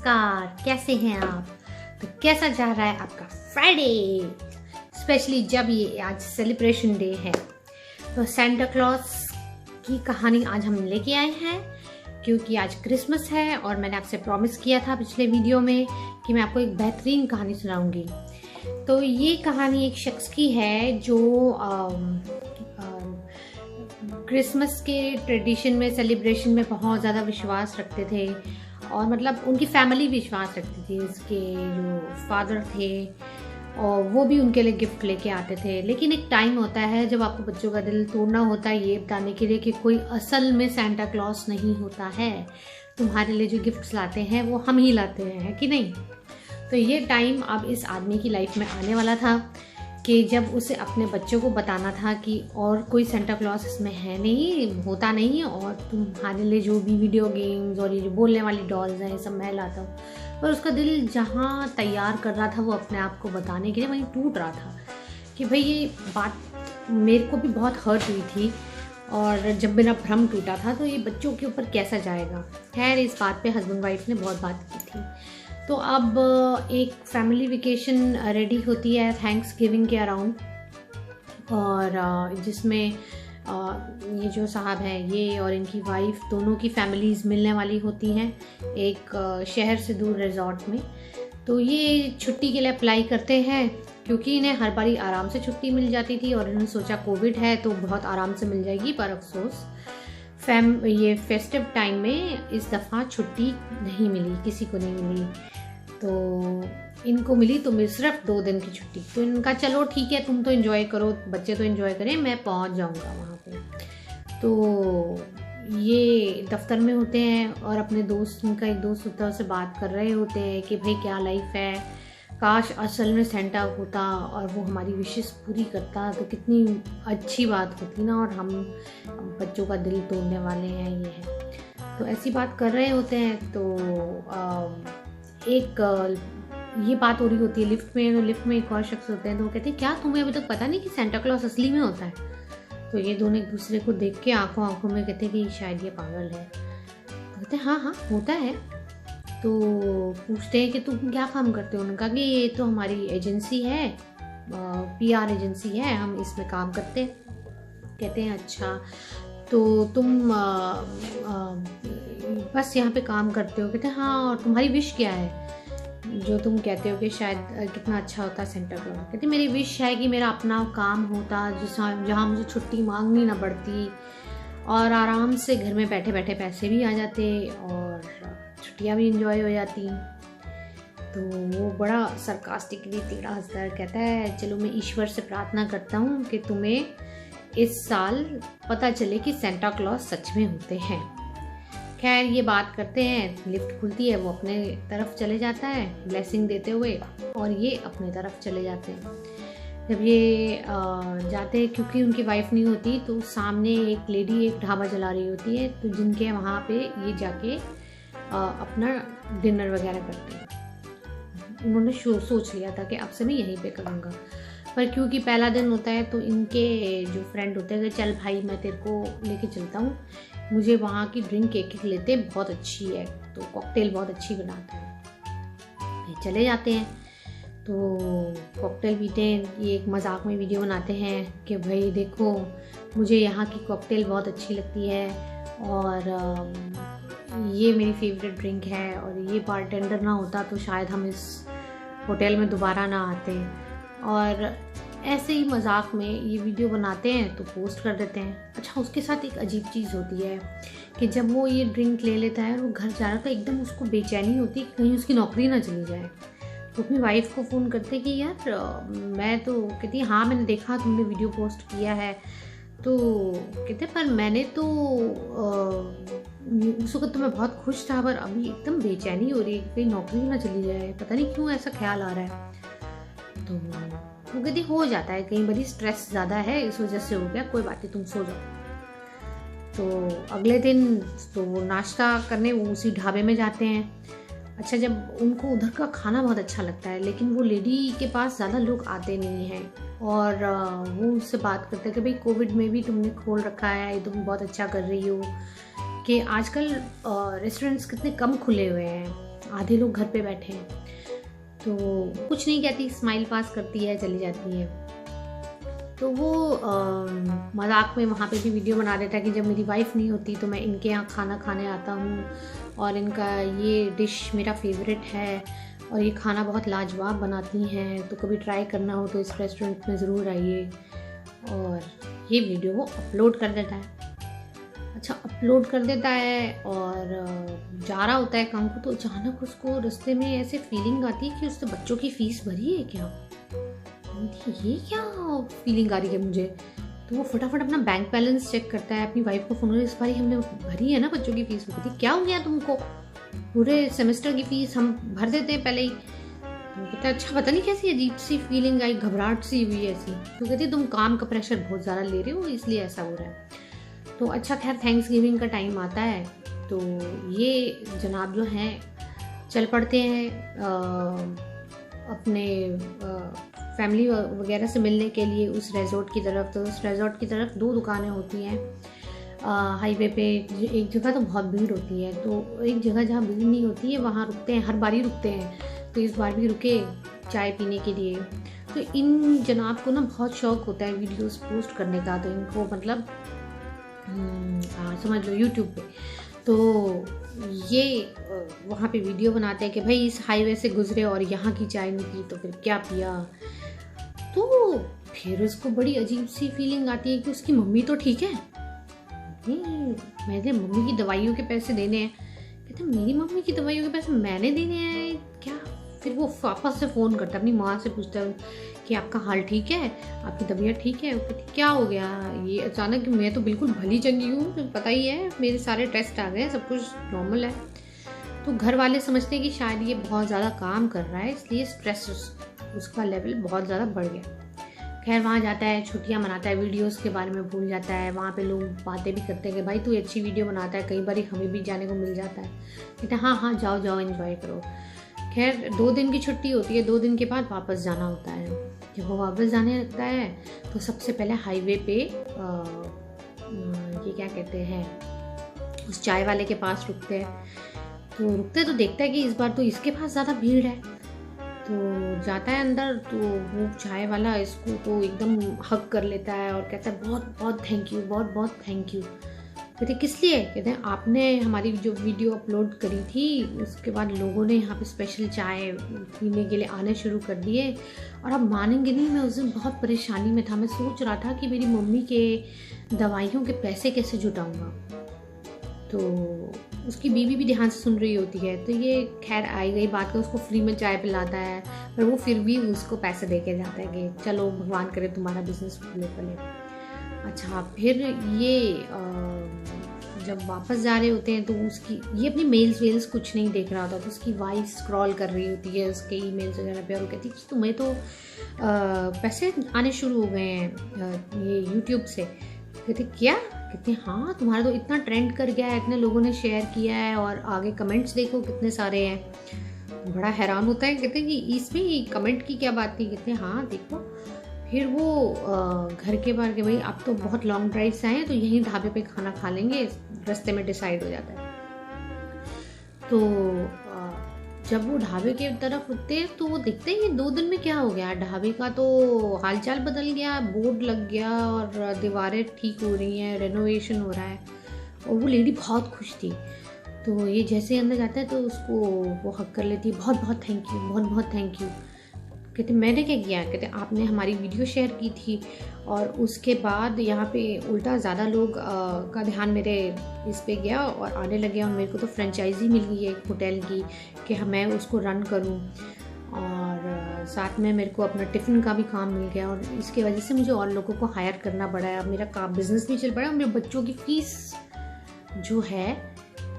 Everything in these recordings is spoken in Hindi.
नमस्कार, कैसे हैं आप? तो कैसा जा रहा है आपका फ्राइडे, स्पेशली जब ये आज सेलिब्रेशन डे है। तो सेंटा क्लॉज की कहानी आज हम लेके आए हैं क्योंकि आज क्रिसमस है और मैंने आपसे प्रॉमिस किया था पिछले वीडियो में कि मैं आपको एक बेहतरीन कहानी सुनाऊंगी। तो ये कहानी एक शख्स की है जो क्रिसमस के ट्रेडिशन में, सेलिब्रेशन में बहुत ज़्यादा विश्वास रखते थे और मतलब उनकी फैमिली विश्वास रखती थी। उसके जो फादर थे और वो भी उनके लिए गिफ्ट लेके आते थे। लेकिन एक टाइम होता है जब आपको बच्चों का दिल तोड़ना होता है ये बताने के लिए कि कोई असल में सेंटा क्लॉज नहीं होता है, तुम्हारे लिए जो गिफ्ट्स लाते हैं वो हम ही लाते हैं कि नहीं। तो ये टाइम अब इस आदमी की लाइफ में आने वाला था कि जब उसे अपने बच्चों को बताना था कि और कोई सेंटा क्लॉज इसमें है नहीं, होता नहीं, और तुम्हारे लिए जो भी वीडियो गेम्स और ये जो बोलने वाली डॉल्स हैं ये सब मैं लाता हूँ। पर उसका दिल जहाँ तैयार कर रहा था वो अपने आप को बताने के लिए, वहीं टूट रहा था कि भाई ये बात मेरे को भी बहुत हर्ट हुई थी और जब मेरा भ्रम टूटा था तो ये बच्चों के ऊपर कैसा जाएगा। खैर इस बात पे हस्बैंड वाइफ ने बहुत बात की थी। तो अब एक फैमिली वेकेशन रेडी होती है थैंक्स गिविंग के अराउंड, और जिसमें ये जो साहब हैं ये और इनकी वाइफ दोनों की फैमिलीज़ मिलने वाली होती हैं एक शहर से दूर रिजॉर्ट में। तो ये छुट्टी के लिए अप्लाई करते हैं क्योंकि इन्हें हर बारी आराम से छुट्टी मिल जाती थी और इन्होंने सोचा कोविड है तो बहुत आराम से मिल जाएगी, पर अफसोस ये फेस्टिव टाइम में इस दफ़ा छुट्टी नहीं मिली, किसी को नहीं मिली। तो इनको मिली तो सिर्फ 2 दिन की छुट्टी। तो इनका चलो ठीक है, तुम तो एंजॉय करो, बच्चे तो एंजॉय करें, मैं पहुंच जाऊंगा वहाँ पे। तो ये दफ्तर में होते हैं और अपने दोस्त, उनका एक दोस्त होता है, उससे बात कर रहे होते हैं कि भाई क्या लाइफ है, काश असल में सेंटा होता और वो हमारी विशेस पूरी करता तो कितनी अच्छी बात होती ना, और हम बच्चों का दिल तोड़ने वाले हैं ये है। तो ऐसी बात कर रहे होते हैं। तो एक ये बात हो रही होती है लिफ्ट में। तो लिफ्ट में एक और शख्स होते हैं तो वो कहते हैं क्या तुम्हें अभी तक पता नहीं कि सेंटा क्लॉज असली में होता है? तो ये दोनों एक दूसरे को देख के आंखों आंखों में कहते हैं कि शायद ये पागल है। तो कहते हैं हाँ हाँ होता है। तो पूछते हैं कि तुम क्या काम करते हो? उन्होंने कहा कि ये तो हमारी एजेंसी है, PR एजेंसी है, हम इसमें काम करते हैं। कहते हैं अच्छा तो तुम बस यहाँ पे काम करते हो? कहते हैं हाँ, और तुम्हारी विश क्या है जो तुम कहते हो कि शायद कितना अच्छा होता सेंटा क्लॉज? कहते मेरी विश है कि मेरा अपना काम होता जहाँ मुझे छुट्टी मांगनी ना पड़ती और आराम से घर में बैठे बैठे पैसे भी आ जाते और छुट्टियाँ भी इंजॉय हो जाती। तो वो बड़ा सरकास्टिकली टेढ़ा हंसता है, कहता है चलो मैं ईश्वर से प्रार्थना करता हूँ कि तुम्हें इस साल पता चले कि सेंटा क्लॉज सच में होते हैं। खैर ये बात करते हैं, लिफ्ट खुलती है, वो अपने तरफ चले जाता है ब्लेसिंग देते हुए और ये अपने तरफ चले जाते हैं। जब ये जाते हैं, क्योंकि उनकी वाइफ नहीं होती तो सामने एक लेडी एक ढाबा चला रही होती है, तो जिनके वहाँ पे ये जाके अपना डिनर वगैरह करते हैं। उन्होंने सोच लिया था कि अब से मैं यहीं पे करूँगा, पर क्योंकि पहला दिन होता है तो इनके जो फ्रेंड होते हैं कि चल भाई मैं तेरे को लेके चलता हूँ, मुझे वहाँ की ड्रिंक एक लेते बहुत अच्छी है, तो कॉकटेल बहुत अच्छी बनाता है। चले जाते हैं तो कॉकटेल पीते हैं। ये एक मजाक में वीडियो बनाते हैं कि भाई देखो मुझे यहाँ की कॉकटेल बहुत अच्छी लगती है और ये मेरी फेवरेट ड्रिंक है, और ये बारटेंडर ना होता तो शायद हम इस होटल में दोबारा ना आते। और ऐसे ही मजाक में ये वीडियो बनाते हैं तो पोस्ट कर देते हैं। अच्छा उसके साथ एक अजीब चीज़ होती है कि जब वो ये ड्रिंक ले लेता है और वो घर जा रहा था, एकदम उसको बेचैनी होती है कि कहीं उसकी नौकरी ना चली जाए। तो अपनी वाइफ को फ़ोन करते कि यार मैं तो, कहती हाँ मैंने देखा तुमने वीडियो पोस्ट किया है, तो कहते पर मैंने तो उस वक्त तो मैं बहुत खुश था, पर अभी एकदम बेचैनी हो रही है, कहीं नौकरी ना चली जाए, पता नहीं क्यों ऐसा ख्याल आ रहा है। तो वो कहती हो जाता है, कई बारी स्ट्रेस ज़्यादा है इस वजह से हो गया, कोई बात नहीं तुम सो जाओ। तो अगले दिन तो वो नाश्ता करने वो उसी ढाबे में जाते हैं। अच्छा जब उनको उधर का खाना बहुत अच्छा लगता है, लेकिन वो लेडी के पास ज़्यादा लोग आते नहीं हैं और वो उससे बात करते हैं कि भाई कोविड में भी तुमने खोल रखा है, तुम बहुत अच्छा कर रही हो, कि आजकल रेस्टोरेंट्स कितने कम खुले हुए हैं आधे लोग घर पे बैठे हैं। तो कुछ नहीं कहती, स्माइल पास करती है, चली जाती है। तो वो मजाक में वहाँ पे भी वीडियो बना देता है कि जब मेरी वाइफ नहीं होती तो मैं इनके यहाँ खाना खाने आता हूँ और इनका ये डिश मेरा फेवरेट है और ये खाना बहुत लाजवाब बनाती हैं, तो कभी ट्राई करना हो तो इस रेस्टोरेंट में ज़रूर आइए। और ये वीडियो वो अपलोड कर देता है। अच्छा, अपलोड कर देता है और जा रहा होता है काम को, तो अचानक उसको रास्ते में ऐसे फीलिंग आती है कि उसने बच्चों की फ़ीस भरी है क्या। ये क्या फीलिंग आ रही है मुझे। तो वो फटाफट अपना बैंक बैलेंस चेक करता है, अपनी वाइफ को फ़ोन कर, इस बार हमने भरी है ना बच्चों की फ़ीस। कहती क्या हो गया तुमको, पूरे सेमेस्टर की फ़ीस हम भर देते हैं पहले ही। कहता है अच्छा, पता नहीं कैसी अजीब सी फीलिंग आई, घबराहट सी हुई ऐसी। तो कहती तुम काम का प्रेशर बहुत ज़्यादा ले रहे हो इसलिए ऐसा हो रहा है। तो अच्छा, खैर थैंक्स गिविंग का टाइम आता है तो ये जनाब जो हैं चल पड़ते हैं अपने फैमिली वगैरह से मिलने के लिए उस रिजॉर्ट की तरफ। तो उस रिजॉर्ट की तरफ 2 दुकानें होती हैं हाईवे पे। एक जगह तो बहुत भीड़ होती है, तो एक जगह जहाँ भीड़ नहीं होती है वहाँ रुकते हैं, हर बार ही रुकते हैं। तो इस बार भी रुके चाय पीने के लिए। तो इन जनाब को ना बहुत शौक होता है वीडियोस पोस्ट करने का, तो इनको मतलब समझ लो यूट्यूब पे। तो ये वहाँ पे वीडियो बनाते हैं कि भाई इस हाईवे से गुजरे और यहाँ की चाय नहीं पी तो फिर क्या पिया। तो फिर उसको बड़ी अजीब सी फीलिंग आती है कि उसकी मम्मी तो ठीक है, मैंने मम्मी की दवाइयों के पैसे देने हैं। कहते मेरी मम्मी की दवाइयों के पैसे मैंने देने हैं क्या। फिर वो वापस से फ़ोन करता है, अपनी माँ से पूछता है कि आपका हाल ठीक है, आपकी तबीयत ठीक है। वो कहती क्या हो गया ये अचानक, मैं तो बिल्कुल भली चंगी हूँ, तो पता ही है मेरे सारे टेस्ट आ गए, सब कुछ नॉर्मल है। तो घर वाले समझते हैं कि शायद ये बहुत ज़्यादा काम कर रहा है इसलिए स्ट्रेस उसका लेवल बहुत ज़्यादा बढ़ गया। खैर वहाँ जाता है, छुट्टियाँ मनाता है, वीडियोस के बारे में भूल जाता है। वहाँ पे लोग बातें भी करते हैं कि भाई तू अच्छी वीडियो बनाता है, कई बार हमें भी जाने को मिल जाता है। कहते हैं हाँ हाँ जाओ जाओ एंजॉय करो। खैर 2 दिन की छुट्टी होती है, 2 दिन के बाद वापस जाना होता है। जब वो वापस जाने लगता है तो सबसे पहले हाईवे पे ये क्या कहते हैं उस चाय वाले के पास रुकते हैं। तो रुकते तो देखता है कि इस बार तो इसके पास ज़्यादा भीड़ है। तो जाता है अंदर, तो वो चाय वाला इसको तो एकदम हग कर लेता है और कहता है बहुत बहुत थैंक यू, बहुत बहुत थैंक यू। कहते किस लिए। कहते हैं आपने हमारी जो वीडियो अपलोड करी थी उसके बाद लोगों ने यहाँ पे स्पेशल चाय पीने के लिए आने शुरू कर दिए। और आप मानेंगे नहीं, मैं उस दिन बहुत परेशानी में था। मैं सोच रहा था कि मेरी मम्मी के दवाइयों के पैसे कैसे जुटाऊंगा। तो उसकी बीवी भी ध्यान से सुन रही होती है। तो ये खैर आई गई बात का, उसको फ्री में चाय पिलाता है, पर वो फिर भी उसको पैसे दे के जाता है कि चलो भगवान करे तुम्हारा बिजनेस फूले फले। अच्छा, फिर ये जब वापस जा रहे होते हैं तो उसकी ये अपनी मेल्स वेल्स कुछ नहीं देख रहा होता, तो उसकी वाइफ स्क्रॉल कर रही होती है उसके ईमेल्स वगैरह पे और कहती है तुम्हें तो पैसे आने शुरू हो गए हैं ये यूट्यूब से। कहते क्या। कहते हाँ तुम्हारा तो इतना ट्रेंड कर गया है, इतने लोगों ने शेयर किया है और आगे कमेंट्स देखो कितने सारे हैं। बड़ा हैरान होता है। कहते कि इसमें कमेंट की क्या बात थी। कहते हाँ देखो। फिर वो घर के बाहर के भाई अब तो बहुत लॉन्ग ड्राइव से आए हैं तो यहीं ढाबे पे खाना खा लेंगे, रास्ते में डिसाइड हो जाता है। तो जब वो ढाबे के तरफ रुकते हैं तो वो देखते हैं ये 2 दिन में क्या हो गया, ढाबे का तो हालचाल बदल गया, बोर्ड लग गया और दीवारें ठीक हो रही हैं, रेनोवेशन हो रहा है। और वो लेडी बहुत खुश थी। तो ये जैसे अंदर जाता है तो उसको वो हक कर लेती है, बहुत बहुत थैंक यू, बहुत बहुत थैंक यू। कहते मैंने क्या किया। कहते आपने हमारी वीडियो शेयर की थी और उसके बाद यहाँ पे उल्टा ज़्यादा लोग का ध्यान मेरे इस पे गया और आने लगे और मेरे को तो फ्रेंचाइजी मिल गई है एक होटल की कि मैं उसको रन करूँ और साथ में मेरे को अपना टिफ़िन का भी काम मिल गया और इसकी वजह से मुझे और लोगों को हायर करना पड़ा है। अब मेरा काम बिजनेस भी चल पड़ा है, मेरे बच्चों की फ़ीस जो है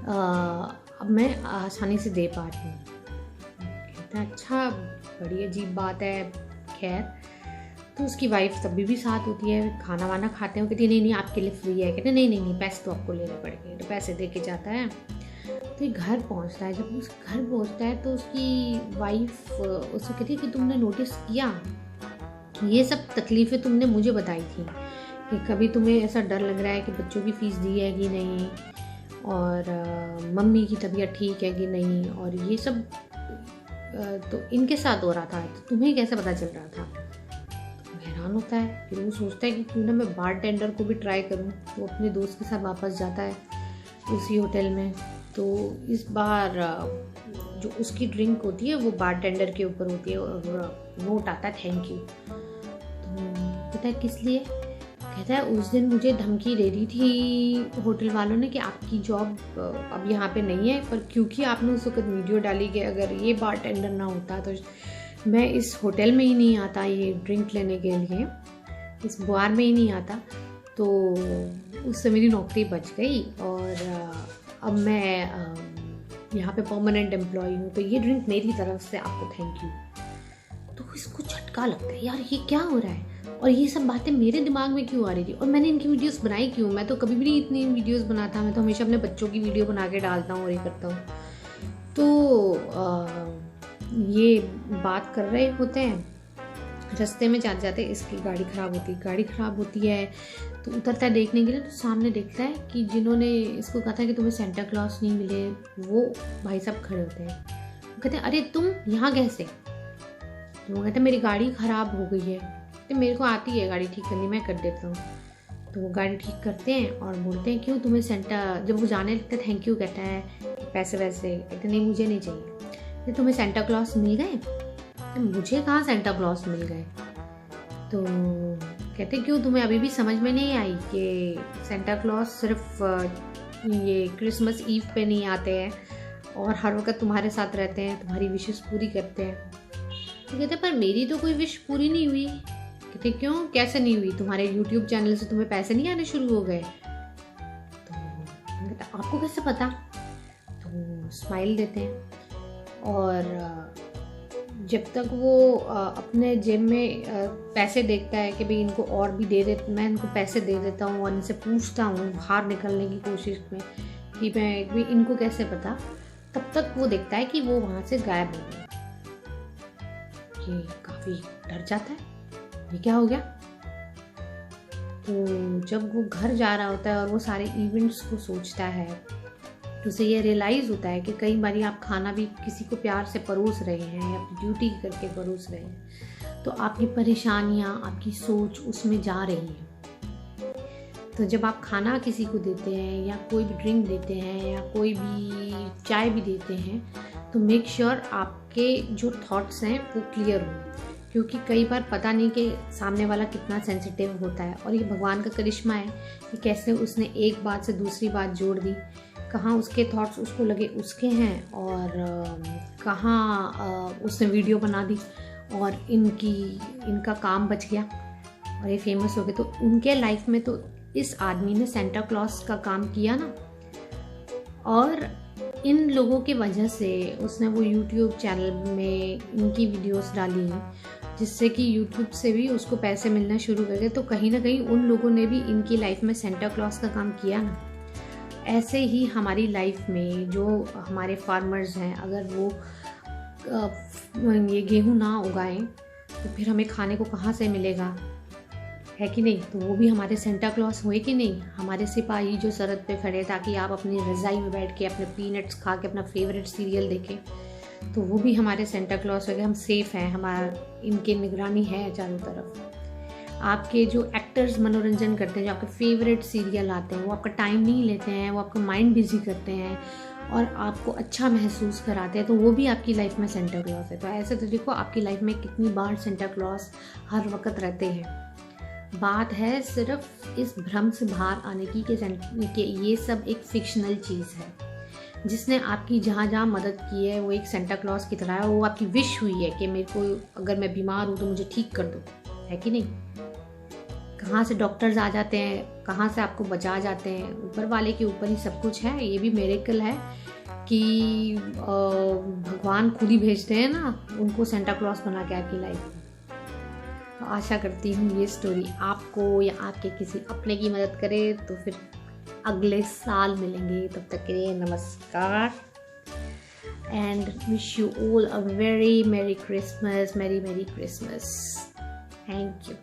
अब मैं आसानी से दे पा रही हूँ। कहता अच्छा बड़ी अजीब बात है। खैर तो उसकी वाइफ तभी भी साथ होती है, खाना वाना खाते हैं। कहती नहीं नहीं आपके लिए फ्री है। कहते नहीं नहीं नहीं पैसे तो आपको लेने पड़ेंगे। तो पैसे दे के जाता है। तो ये घर पहुंचता है। जब उस घर पहुंचता है तो उसकी वाइफ उससे कहती है कि तुमने नोटिस किया ये सब तकलीफ़ें तुमने मुझे बताई थी कि कभी तुम्हें ऐसा डर लग रहा है कि बच्चों की फ़ीस दी है कि नहीं। और मम्मी की तबीयत ठीक है कि नहीं, और ये सब तो इनके साथ हो रहा था। तो तुम्हें कैसे पता चल रहा था? तो हैरान होता है, फिर वो सोचता है कि क्यों ना मैं बार टेंडर को भी ट्राई करूँ। वो अपने दोस्त के साथ वापस जाता है उसी होटल में। तो इस बार जो उसकी ड्रिंक होती है वो बार टेंडर के ऊपर होती है और नोट आता है थैंक यू। तो पता है किस लिए? कहता है उस दिन मुझे धमकी दे दी थी होटल वालों ने कि आपकी जॉब अब यहाँ पे नहीं है, पर क्योंकि आपने उस वक्त वीडियो डाली कि अगर ये बार टेंडर ना होता तो मैं इस होटल में ही नहीं आता ये ड्रिंक लेने के लिए, इस बार में ही नहीं आता, तो उससे मेरी नौकरी बच गई और अब मैं यहाँ पे परमानेंट एम्प्लॉय हूँ, तो ये ड्रिंक मेरी तरफ से आपको थैंक यू। तो इसको झटका लगता है, यार ये क्या हो रहा है और ये सब बातें मेरे दिमाग में क्यों आ रही थी और मैंने इनकी वीडियोस बनाई क्यों? मैं तो कभी भी नहीं इतनी वीडियोस बनाता, मैं तो हमेशा अपने बच्चों की वीडियो बना के डालता हूँ और ये करता हूँ। तो ये बात कर रहे होते हैं, रास्ते में जाते जाते इसकी गाड़ी ख़राब होती है। तो उतरता है देखने के लिए, तो सामने देखता है कि जिन्होंने इसको कहा था कि तुम्हें सेंटा क्लॉज नहीं मिले, वो भाई साहब खड़े होते हैं। वो कहते हैं अरे तुम यहाँ कैसे? तो वो कहते हैं मेरी गाड़ी ख़राब हो गई है, तो मेरे को आती है गाड़ी ठीक करनी, मैं कर देता हूँ। तो वो गाड़ी ठीक करते हैं और बोलते हैं क्यों तुम्हें सेंटा, जब वो जाने लगता है थैंक यू कहता है पैसे वैसे, कहते नहीं मुझे नहीं चाहिए। तो तुम्हें सेंटा क्लॉज मिल गए? तो मुझे कहाँ सेंटा क्लॉज मिल गए? तो कहते क्यों तुम्हें अभी भी समझ में नहीं आई कि सेंटा क्लॉज सिर्फ ये क्रिसमस ईव पे नहीं आते हैं और हर वक्त तुम्हारे साथ रहते हैं, तुम्हारी विशेस पूरी करते हैं। तो कहते पर मेरी तो कोई विश पूरी नहीं हुई। कहते क्यों, कैसे नहीं हुई? तुम्हारे YouTube चैनल से तुम्हें पैसे नहीं आने शुरू हो गए? तो कहते आपको कैसे पता? तो स्माइल देते हैं और जब तक वो अपने जेब में पैसे देखता है कि भाई इनको और भी दे दे, मैं इनको पैसे दे देता हूँ और इनसे पूछता हूँ बाहर निकलने की कोशिश में कि मैं इनको कैसे पता, तब तक वो देखता है कि वो वहाँ से गायब हो गया। ये काफ़ी डर जाता है, ये क्या हो गया? तो जब वो घर जा रहा होता है और वो सारे इवेंट्स को सोचता है, तो उसे ये रियलाइज़ होता है कि कई बार आप खाना भी किसी को प्यार से परोस रहे हैं या ड्यूटी करके परोस रहे हैं, तो आपकी परेशानियाँ, आपकी सोच उसमें जा रही है। तो जब आप खाना किसी को देते हैं या कोई भी ड्रिंक देते हैं या कोई भी चाय भी देते हैं, तो मेक श्योर आपके जो थॉट्स हैं वो क्लियर हों, क्योंकि कई बार पता नहीं कि सामने वाला कितना सेंसिटिव होता है। और ये भगवान का करिश्मा है कि कैसे उसने एक बात से दूसरी बात जोड़ दी, कहाँ उसके थॉट्स उसको लगे उसके हैं और कहाँ उसने वीडियो बना दी और इनका काम बच गया और ये फेमस हो गए। तो उनके लाइफ में तो इस आदमी ने सेंटा क्लॉज का काम किया ना, और इन लोगों की वजह से उसने वो YouTube चैनल में इनकी वीडियोस डाली, जिससे कि YouTube से भी उसको पैसे मिलना शुरू कर गए। तो कहीं ना कहीं उन लोगों ने भी इनकी लाइफ में सेंटा क्लॉज का काम किया ना। ऐसे ही हमारी लाइफ में जो हमारे फार्मर्स हैं, अगर वो ये गेहूं ना उगाएं तो फिर हमें खाने को कहाँ से मिलेगा, है कि नहीं? तो वो भी हमारे सेंटा क्लॉज हुए कि नहीं? हमारे सिपाही जो सरहद पे खड़े ताकि आप अपनी रज़ाई में बैठ के अपने पीनट्स खा के अपना फेवरेट सीरियल देखें, तो वो भी हमारे सेंटा क्लॉज हो गए। हम सेफ़ हैं, हमारा इनकी निगरानी है चारों तरफ। आपके जो एक्टर्स मनोरंजन करते हैं, जो आपके फेवरेट सीरियल आते हैं, वो आपका टाइम नहीं लेते हैं, वो आपका माइंड बिजी करते हैं और आपको अच्छा महसूस कराते हैं, तो वो भी आपकी लाइफ में सेंटा क्लॉज है। तो ऐसे तो देखो आपकी लाइफ में कितनी बार सेंटा क्लॉज हर वक्त रहते हैं। बात है सिर्फ इस भ्रम से बाहर आने की कि ये सब एक फिक्शनल चीज़ है। जिसने आपकी जहाँ जहाँ मदद की है वो एक सेंटा क्लॉज की तरह है। वो आपकी विश हुई है कि मेरे को अगर मैं बीमार हूँ तो मुझे ठीक कर दो, है कि नहीं? कहाँ से डॉक्टर्स आ जाते हैं, कहाँ से आपको बचा जाते हैं, ऊपर वाले के ऊपर ही सब कुछ है। ये भी मिरेकल है कि भगवान खुद ही भेजते हैं ना उनको सेंटा क्लॉज बना के आपकी लाइफ में। तो आशा करती हूँ ये स्टोरी आपको या आपके किसी अपने की मदद करे। तो फिर अगले साल मिलेंगे, तब तक के लिए नमस्कार and wish you all a very मेरी क्रिसमस, मेरी क्रिसमस। Thank you.